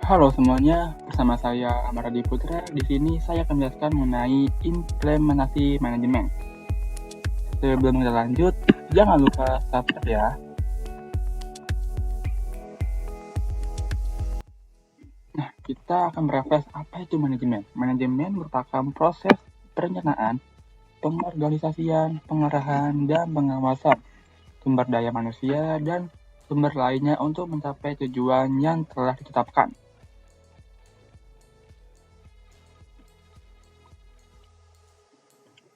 Halo semuanya, bersama saya Amara Putra. Di sini saya akan menjelaskan mengenai implementasi manajemen. Sebelum kita lanjut, jangan lupa subscribe ya. Nah, kita akan merefresh apa itu manajemen. Manajemen merupakan proses perencanaan, pengorganisasian, pengarahan, dan pengawasan sumber daya manusia dan sumber lainnya untuk mencapai tujuan yang telah ditetapkan.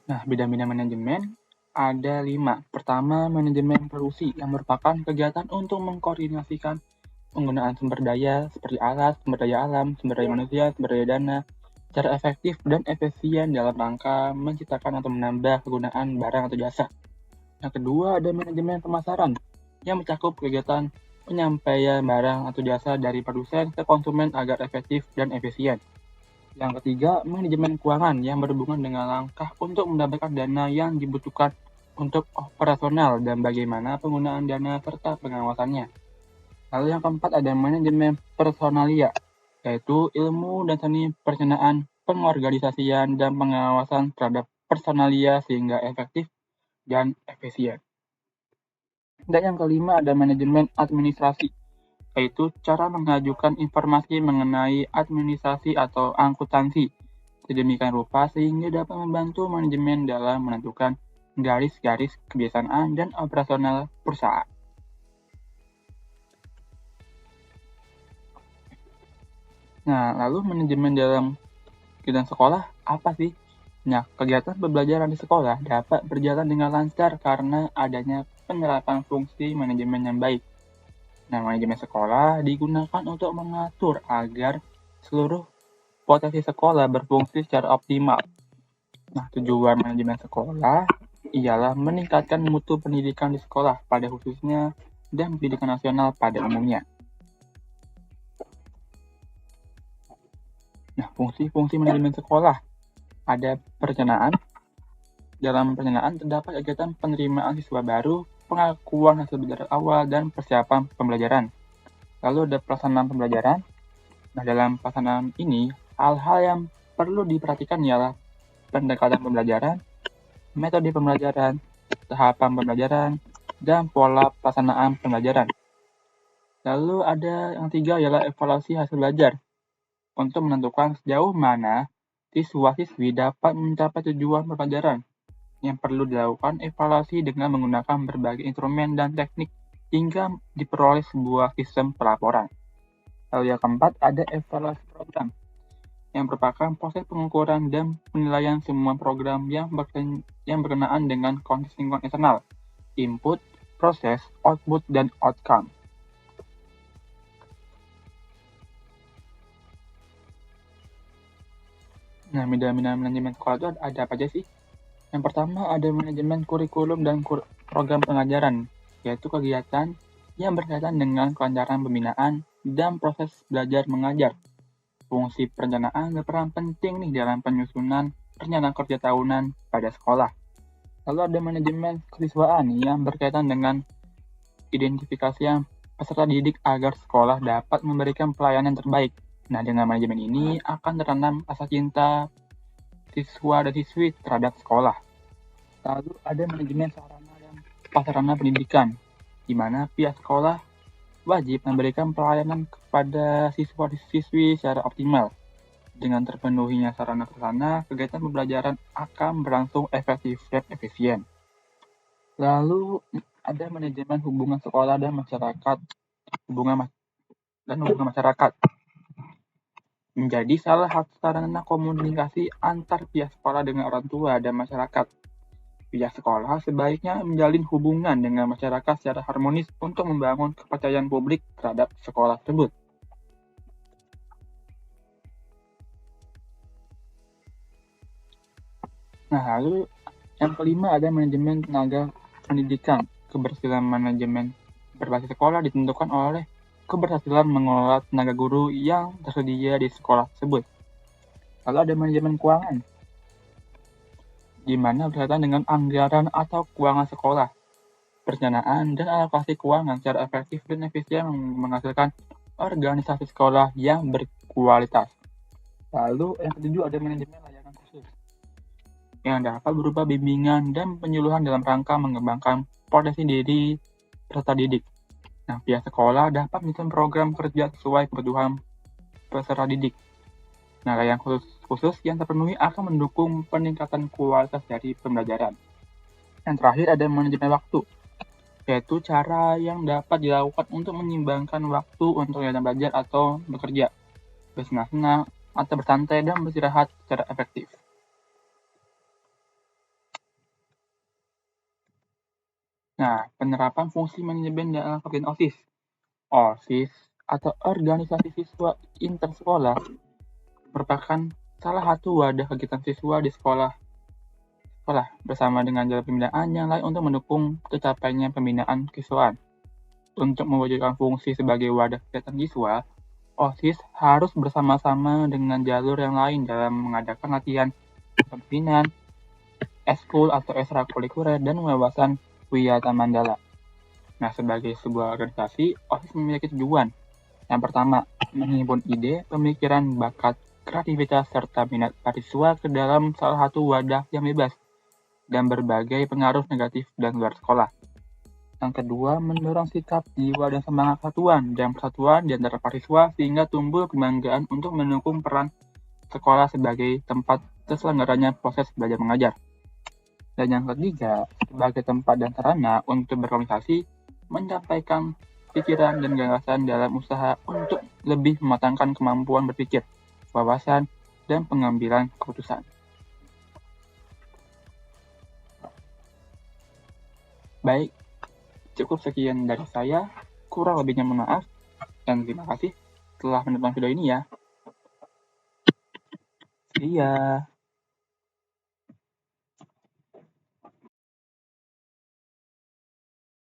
Nah, bidang-bidang manajemen ada 5. Pertama, manajemen produksi yang merupakan kegiatan untuk mengkoordinasikan penggunaan sumber daya seperti alat, sumber daya alam, sumber daya manusia, sumber daya dana secara efektif dan efisien dalam rangka menciptakan atau menambah kegunaan barang atau jasa. Yang kedua, ada manajemen pemasaran yang mencakup kegiatan penyampaian barang atau jasa dari produsen ke konsumen agar efektif dan efisien. Yang ketiga, manajemen keuangan yang berhubungan dengan langkah untuk mendapatkan dana yang dibutuhkan untuk operasional dan bagaimana penggunaan dana serta pengawasannya. Lalu yang keempat ada manajemen personalia, yaitu ilmu dan seni perencanaan, pengorganisasian, dan pengawasan terhadap personalia sehingga efektif dan efisien. Dan yang kelima ada manajemen administrasi, yaitu cara mengajukan informasi mengenai administrasi atau akuntansi sedemikian rupa sehingga dapat membantu manajemen dalam menentukan garis-garis kebiasaan dan operasional perusahaan. Nah, lalu manajemen dalam kegiatan sekolah apa sih? Nah, kegiatan pembelajaran di sekolah dapat berjalan dengan lancar karena adanya penerapan fungsi manajemen yang baik. Nah, manajemen sekolah digunakan untuk mengatur agar seluruh potensi sekolah berfungsi secara optimal. Nah, tujuan manajemen sekolah ialah meningkatkan mutu pendidikan di sekolah pada khususnya dan pendidikan nasional pada umumnya. Nah, fungsi-fungsi manajemen sekolah ada perencanaan. Dalam perencanaan terdapat kegiatan penerimaan siswa baru, pengakuan hasil belajar awal, dan persiapan pembelajaran. Lalu ada pelaksanaan pembelajaran. Nah, dalam pelaksanaan ini, hal-hal yang perlu diperhatikan ialah pendekatan pembelajaran, metode pembelajaran, tahapan pembelajaran, dan pola pelaksanaan pembelajaran. Lalu ada yang ketiga ialah evaluasi hasil belajar untuk menentukan sejauh mana siswa-siswi dapat mencapai tujuan pembelajaran. Yang perlu dilakukan evaluasi dengan menggunakan berbagai instrumen dan teknik hingga diperoleh sebuah sistem pelaporan. Lalu yang keempat ada evaluasi program yang merupakan proses pengukuran dan penilaian semua program yang berkenaan dengan konteks lingkungan internal, input, proses, output, dan outcome. Nah, bidang-bidang manajemen sekolah itu ada apa aja sih? Yang pertama ada manajemen kurikulum dan program pengajaran, yaitu kegiatan yang berkaitan dengan kelancaran pembinaan dan proses belajar mengajar. Fungsi perencanaan berperan penting nih dalam penyusunan rencana kerja tahunan pada sekolah. Lalu ada manajemen kesiswaan yang berkaitan dengan identifikasi peserta didik agar sekolah dapat memberikan pelayanan terbaik. Nah, dengan manajemen ini akan tertanam rasa cinta siswa dan siswi terhadap sekolah. Lalu ada manajemen sarana dan prasarana pendidikan, di mana pihak sekolah wajib memberikan pelayanan kepada siswa-siswi secara optimal. Dengan terpenuhinya sarana prasarana, kegiatan pembelajaran akan berlangsung efektif dan efisien. Lalu ada manajemen hubungan sekolah dan masyarakat, hubungan masyarakat menjadi salah satu sarana komunikasi antar pihak sekolah dengan orang tua dan masyarakat. Pihak sekolah sebaiknya menjalin hubungan dengan masyarakat secara harmonis untuk membangun kepercayaan publik terhadap sekolah tersebut. Nah, lalu yang kelima ada manajemen tenaga pendidikan. Keberhasilan manajemen berbasis sekolah ditentukan oleh keberhasilan mengelola tenaga guru yang tersedia di sekolah tersebut. Lalu ada manajemen keuangan, di mana berkaitan dengan anggaran atau keuangan sekolah. Perencanaan dan alokasi keuangan secara efektif dan efisien menghasilkan organisasi sekolah yang berkualitas. Lalu yang ketujuh ada manajemen layanan khusus yang dapat berupa bimbingan dan penyuluhan dalam rangka mengembangkan potensi diri peserta didik. Nah, pihak sekolah dapat menyusun program kerja sesuai kebutuhan peserta didik. Nah, layanan khusus yang terpenuhi akan mendukung peningkatan kualitas dari pembelajaran. Yang terakhir ada manajemen waktu, yaitu cara yang dapat dilakukan untuk menyimbangkan waktu untuk kegiatan belajar atau bekerja, bersenang-senang, atau bersantai dan beristirahat secara efektif. Nah, penerapan fungsi manajemen dalam kegiatan OSIS. OSIS atau organisasi siswa intersekolah merupakan salah satu wadah kegiatan siswa di sekolah bersama dengan jalur pembinaan yang lain untuk mendukung tercapainya pembinaan kesiswaan. Untuk mewujudkan fungsi sebagai wadah kegiatan siswa, OSIS harus bersama-sama dengan jalur yang lain dalam mengadakan latihan pembinaan, eskul atau ekstrakurikuler dan wawasan Wiyata Mandala. Nah, sebagai sebuah organisasi, OSIS memiliki tujuan. Yang pertama, menghimpun ide, pemikiran, bakat, kreativitas, serta minat mahasiswa ke dalam salah satu wadah yang bebas dan berbagai pengaruh negatif dan luar sekolah. Yang kedua, mendorong sikap, jiwa, dan semangat kesatuan dan persatuan di antara mahasiswa sehingga tumbuh kebanggaan untuk mendukung peran sekolah sebagai tempat terselenggaranya proses belajar mengajar. Dan yang ketiga, sebagai tempat dan sarana untuk berkomunikasi, menyampaikan pikiran dan gagasan dalam usaha untuk lebih mematangkan kemampuan berpikir, wawasan, dan pengambilan keputusan. Baik, cukup sekian dari saya. Kurang lebihnya mohon maaf. Dan terima kasih telah menonton video ini ya. See ya.